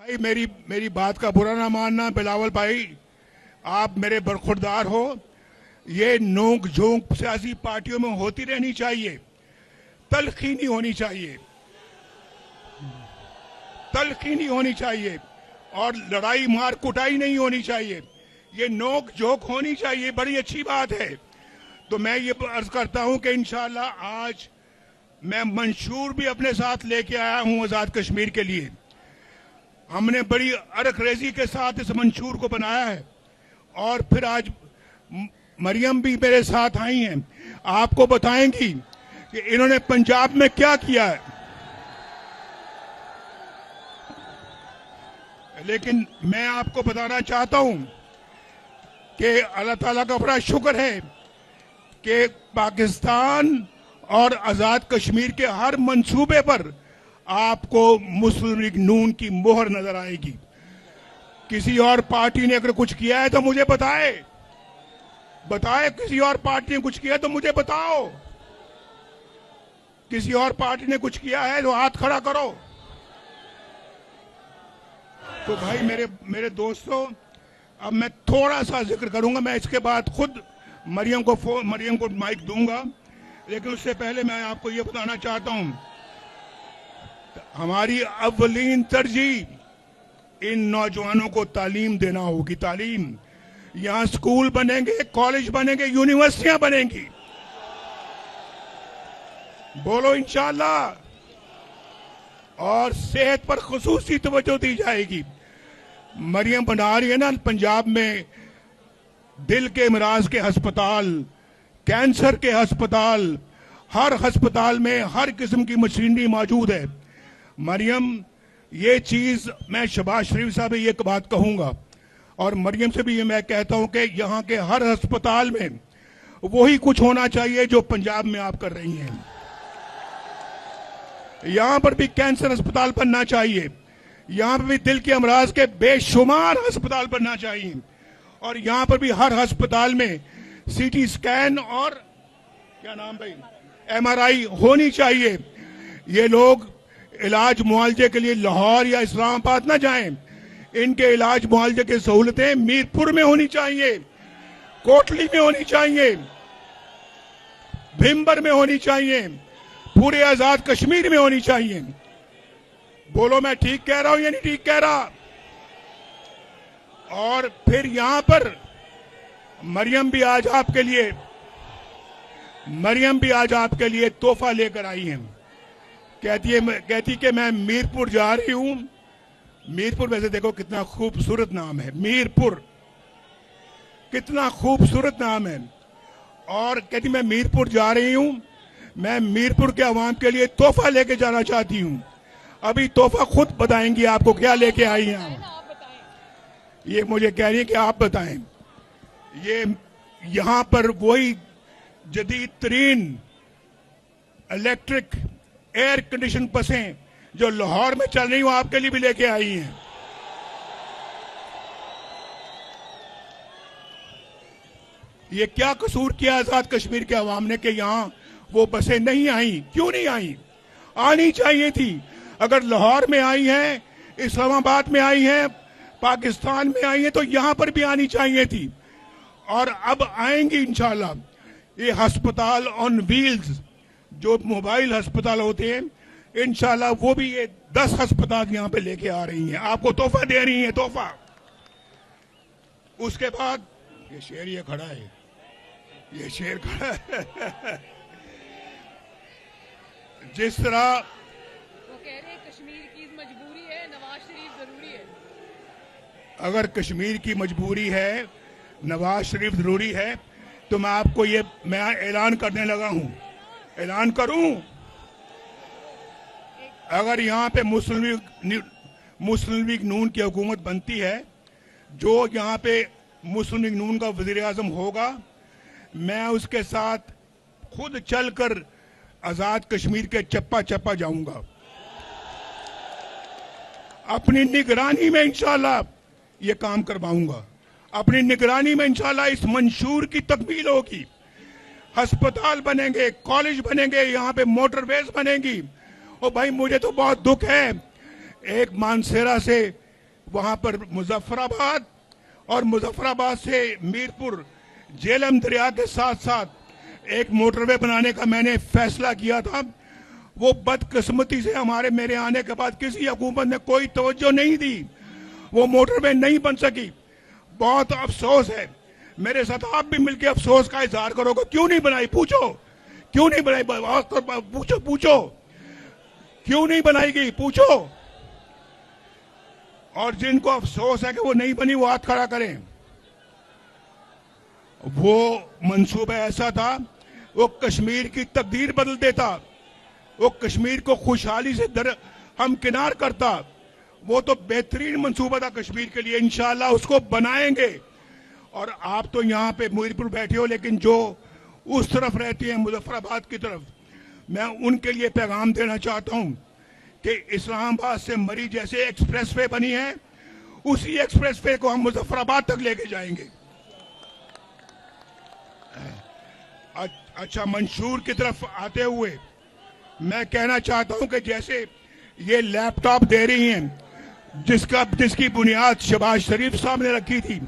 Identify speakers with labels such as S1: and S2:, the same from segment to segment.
S1: भाई मेरी बात का बुरा ना मानना बिलावल भाई, आप मेरे बरखुरदार हो। ये नोक झोंक सियासी पार्टियों में होती रहनी चाहिए, तलखी नहीं होनी चाहिए, तलखी नहीं होनी चाहिए और लड़ाई मार कुटाई नहीं होनी चाहिए। ये नोक झोंक होनी चाहिए, बड़ी अच्छी बात है। तो मैं ये अर्ज करता हूं कि इंशाल्लाह आज मैं मंशूर भी अपने साथ लेके आया हूं आजाद कश्मीर के लिए। हमने बड़ी अरखरेजी के साथ इस मंशूर को बनाया है और फिर आज मरियम भी मेरे साथ आई हैं, आपको बताएंगी कि इन्होंने पंजाब में क्या किया है। लेकिन मैं आपको बताना चाहता हूं कि अल्लाह ताला का बड़ा शुक्र है कि पाकिस्तान और आजाद कश्मीर के हर मंसूबे पर आपको मुस्लिम लीग नून की मोहर नजर आएगी। किसी और पार्टी ने अगर कुछ किया है तो मुझे बताए, किसी और पार्टी ने कुछ किया है तो मुझे बताओ। किसी और पार्टी ने कुछ किया है तो हाथ खड़ा करो। तो भाई मेरे दोस्तों, अब मैं थोड़ा सा जिक्र करूंगा, मैं इसके बाद खुद मरियम को माइक दूंगा, लेकिन उससे पहले मैं आपको यह बताना चाहता हूं, हमारी अव्वलीन तरजीह इन नौजवानों को तालीम देना होगी। तालीम, यहां स्कूल बनेंगे, कॉलेज बनेंगे, यूनिवर्सिटियां बनेंगी। बोलो इंशाअल्लाह। और सेहत पर खुसूसी तवज्जो दी जाएगी। मरियम बना रही है ना पंजाब में दिल के इमराज के अस्पताल, कैंसर के अस्पताल, हर अस्पताल में हर किस्म की मशीनरी मौजूद है। मरियम, ये चीज मैं शहबाज शरीफ साहब ये एक बात कहूंगा और मरियम से भी ये मैं कहता हूं कि यहां के हर अस्पताल में वही कुछ होना चाहिए जो पंजाब में आप कर रही हैं। यहां पर भी कैंसर अस्पताल बनना चाहिए, यहां पर भी दिल के अमराज के बेशुमार अस्पताल बनना चाहिए और यहां पर भी हर अस्पताल में सीटी स्कैन और क्या नाम भाई MRI होनी चाहिए। ये लोग इलाज मुआवजे के लिए लाहौर या इस्लामाबाद ना जाएं, इनके इलाज मुआवजे की सहूलतें मीरपुर में होनी चाहिए, कोटली में होनी चाहिए, भिम्बर में होनी चाहिए, पूरे आजाद कश्मीर में होनी चाहिए। बोलो मैं ठीक कह रहा हूं या नहीं ठीक कह रहा? और फिर यहां पर मरियम भी आज आपके लिए तोहफा लेकर आई है। कहती कि मैं मीरपुर जा रही हूं। मीरपुर वैसे देखो कितना खूबसूरत नाम है, मीरपुर कितना खूबसूरत नाम है। और कहती मैं मीरपुर जा रही हूं, मैं मीरपुर के अवाम के लिए तोहफा लेके जाना चाहती हूं। अभी तोहफा खुद बताएंगी आपको क्या लेके आई हैं। ये मुझे कह रही है कि आप बताएं। ये यहां पर वही जदीद तरीन इलेक्ट्रिक एयर कंडीशन बसें जो लाहौर में चल रही हो आपके लिए भी लेके आई हैं। ये क्या कसूर किया आजाद कश्मीर के अवाम ने कि यहां वो बसें नहीं आई? क्यों नहीं आई? आनी चाहिए थी। अगर लाहौर में आई हैं, इस्लामाबाद में आई हैं, पाकिस्तान में आई हैं, तो यहां पर भी आनी चाहिए थी और अब आएंगी इंशाल्लाह। ये अस्पताल ऑन व्हील्स जो मोबाइल अस्पताल होते हैं, इंशाल्लाह वो भी ये 10 अस्पताल यहां पे लेके आ रही हैं, आपको तोहफा दे रही हैं, तोहफा। उसके बाद ये शेर ये खड़ा है, ये शेर खड़ा है जिस तरह
S2: वो कह रहे हैं कश्मीर की मजबूरी है, नवाज शरीफ जरूरी है।
S1: अगर कश्मीर की मजबूरी है, नवाज शरीफ जरूरी है, तो मैं आपको ये मैं ऐलान करने लगा हूं। ऐलान करूं, अगर यहां पे मुस्लिम लीग नून की हुकूमत बनती है, जो यहां पे मुस्लिम लीग नून का वजीर आजम होगा, मैं उसके साथ खुद चलकर आजाद कश्मीर के चप्पा चप्पा जाऊंगा। अपनी निगरानी में इंशाल्लाह ये काम करवाऊंगा। अपनी निगरानी में इंशाल्लाह इस मंशूर की तकमील होगी। अस्पताल बनेंगे, कॉलेज बनेंगे, यहाँ पे मोटरवेज बनेंगी। और भाई मुझे तो बहुत दुख है, एक मानसेरा से वहां पर मुजफ्फराबाद और मुजफ्फराबाद से मीरपुर झेलम दरिया के साथ साथ एक मोटरवे बनाने का मैंने फैसला किया था। वो बदकिस्मती से मेरे आने के बाद किसी हुकूमत ने कोई तवज्जो नहीं दी, वो मोटरवे नहीं बन सकी। बहुत अफसोस है। मेरे साथ आप भी मिलकर अफसोस का इजहार करोगे, क्यों नहीं बनाई, पूछो क्यों नहीं बनाई, पूछो क्यों नहीं बनाएगी, पूछो। और जिनको अफसोस है कि वो नहीं बनी, वो हाथ खड़ा करें। वो मंसूबा ऐसा था, वो कश्मीर की तकदीर बदल देता, वो कश्मीर को खुशहाली से हमकिनार करता। वो तो बेहतरीन मंसूबा था कश्मीर के लिए। इंशाअल्लाह उसको बनाएंगे। और आप तो यहाँ पे मीरपुर बैठे हो, लेकिन जो उस तरफ रहती हैं मुजफ्फराबाद की तरफ, मैं उनके लिए पैगाम देना चाहता हूं कि इस्लामाबाद से मरी जैसे एक्सप्रेसवे बनी है, उसी एक्सप्रेसवे को हम मुजफ्फराबाद तक लेके जाएंगे। अच्छा, मंशूर की तरफ आते हुए मैं कहना चाहता हूं कि जैसे ये लैपटॉप दे रही हैं, जिसकी बुनियाद शहबाज शरीफ साहब ने रखी थी,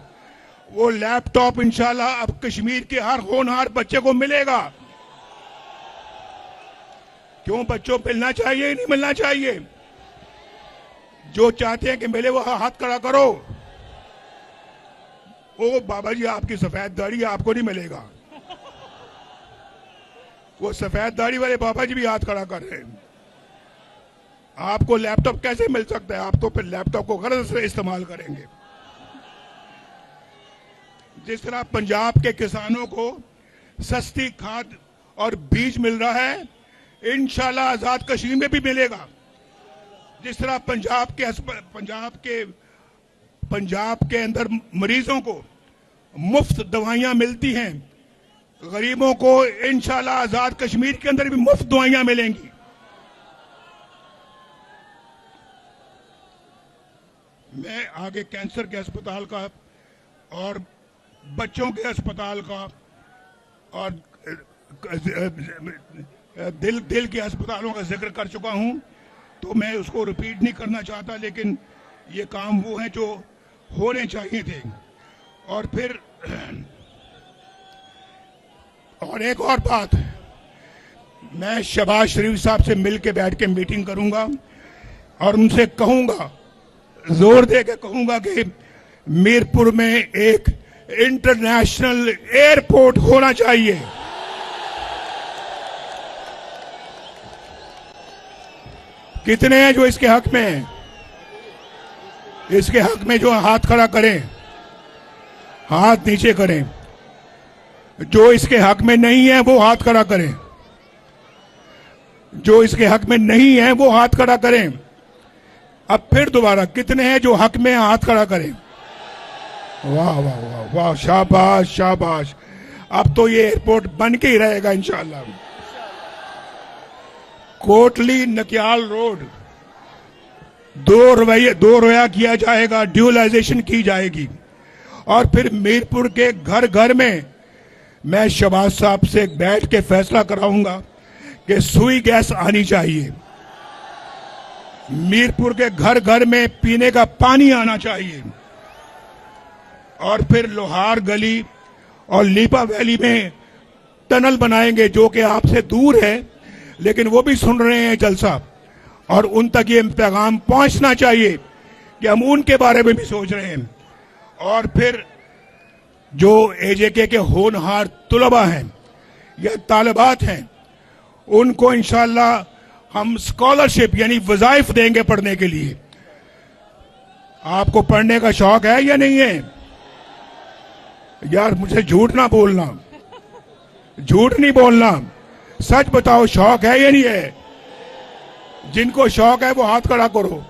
S1: वो लैपटॉप इंशाल्लाह अब कश्मीर के हर होनहार बच्चे को मिलेगा। क्यों बच्चों मिलना चाहिए, नहीं मिलना चाहिए? जो चाहते हैं कि मिले वो हाथ खड़ा करो। ओ बाबा जी, आपकी सफेद दाढ़ी, आपको नहीं मिलेगा। वो सफेद दाढ़ी वाले बाबा जी भी हाथ खड़ा कर रहे हैं। आपको लैपटॉप कैसे मिल सकता है? आप तो फिर लैपटॉप को गलत से इस्तेमाल करेंगे। जिस तरह पंजाब के किसानों को सस्ती खाद और बीज मिल रहा है, इंशाल्लाह आजाद कश्मीर में भी मिलेगा। जिस तरह पंजाब के अंदर मरीजों को मुफ्त दवाइयां मिलती हैं, गरीबों को इंशाल्लाह आजाद कश्मीर के अंदर भी मुफ्त दवाइयां मिलेंगी। मैं आगे कैंसर के अस्पताल का और बच्चों के अस्पताल का और दिल के अस्पतालों का जिक्र कर चुका हूं, तो मैं उसको रिपीट नहीं करना चाहता, लेकिन ये काम वो हैं जो होने चाहिए थे। और फिर और एक और बात, मैं शहबाज शरीफ साहब से मिल के बैठ के मीटिंग करूंगा और उनसे कहूंगा, जोर दे के कहूंगा कि मीरपुर में एक इंटरनेशनल एयरपोर्ट होना चाहिए। कितने हैं जो इसके हक में हैं? इसके हक में जो हाथ खड़ा करें, हाथ नीचे करें। जो इसके हक में नहीं है वो हाथ खड़ा करें। जो इसके हक में नहीं है वो हाथ खड़ा करें। अब फिर दोबारा, कितने हैं जो हक में हाथ खड़ा करें? वाह वाह वाह वाह, शाबाश शाबाश। अब तो ये एयरपोर्ट बन के ही रहेगा इंशाअल्लाह। कोटली नकियाल रोड दो रोया किया जाएगा, ड्यूलाइजेशन की जाएगी। और फिर मीरपुर के घर घर में मैं शहबाज साहब से बैठ के फैसला कराऊंगा कि सुई गैस आनी चाहिए। मीरपुर के घर घर में पीने का पानी आना चाहिए। और फिर लोहार गली और लीपा वैली में टनल बनाएंगे, जो कि आपसे दूर है, लेकिन वो भी सुन रहे हैं जलसा, और उन तक ये पैगाम पहुंचना चाहिए कि हम उनके बारे में भी सोच रहे हैं। और फिर जो एजेके के होनहार तुलबा हैं या तालिबात हैं, उनको इंशाअल्लाह हम स्कॉलरशिप यानी वज़ाइफ देंगे पढ़ने के लिए। आपको पढ़ने का शौक है या नहीं है? यार मुझे झूठ ना बोलना, झूठ नहीं बोलना, सच बताओ, शौक है या नहीं है? जिनको शौक है वो हाथ खड़ा करो।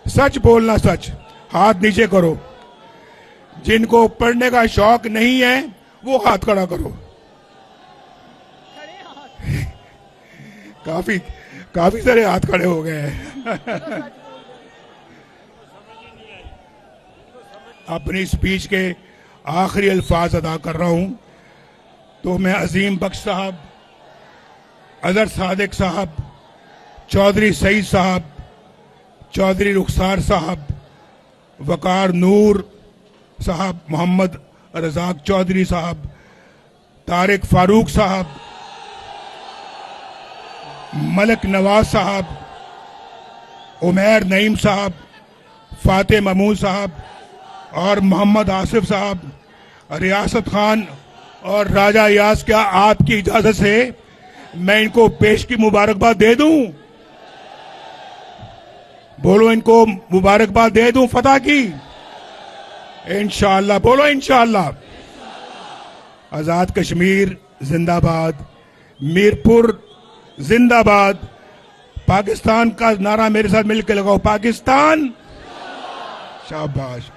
S1: सच बोलना, सच। हाथ नीचे करो। जिनको पढ़ने का शौक नहीं है वो हाथ खड़ा करो। काफी सारे हाथ खड़े हो गए हैं। अपनी स्पीच के आखिरी अल्फाज अदा कर रहा हूं, तो मैं अजीम बख्श साहब, अजहर सादिक साहब, चौधरी सईद साहब, चौधरी रुखसार साहब, वकार नूर साहब, मोहम्मद रजाक चौधरी साहब, तारिक फारूक साहब, मलक नवाज साहब, उमैर नईम साहब, फाते महमूद साहब और मोहम्मद आसिफ साहब, रियासत खान और राजा यास, क्या आपकी इजाजत से मैं इनको पेश की मुबारकबाद दे दूं? बोलो, इनको मुबारकबाद दे दूं फतह की? इंशाअल्लाह, बोलो इंशाअल्लाह। आजाद कश्मीर जिंदाबाद, मीरपुर जिंदाबाद। पाकिस्तान का नारा मेरे साथ मिलकर लगाओ, पाकिस्तान। शाबाश।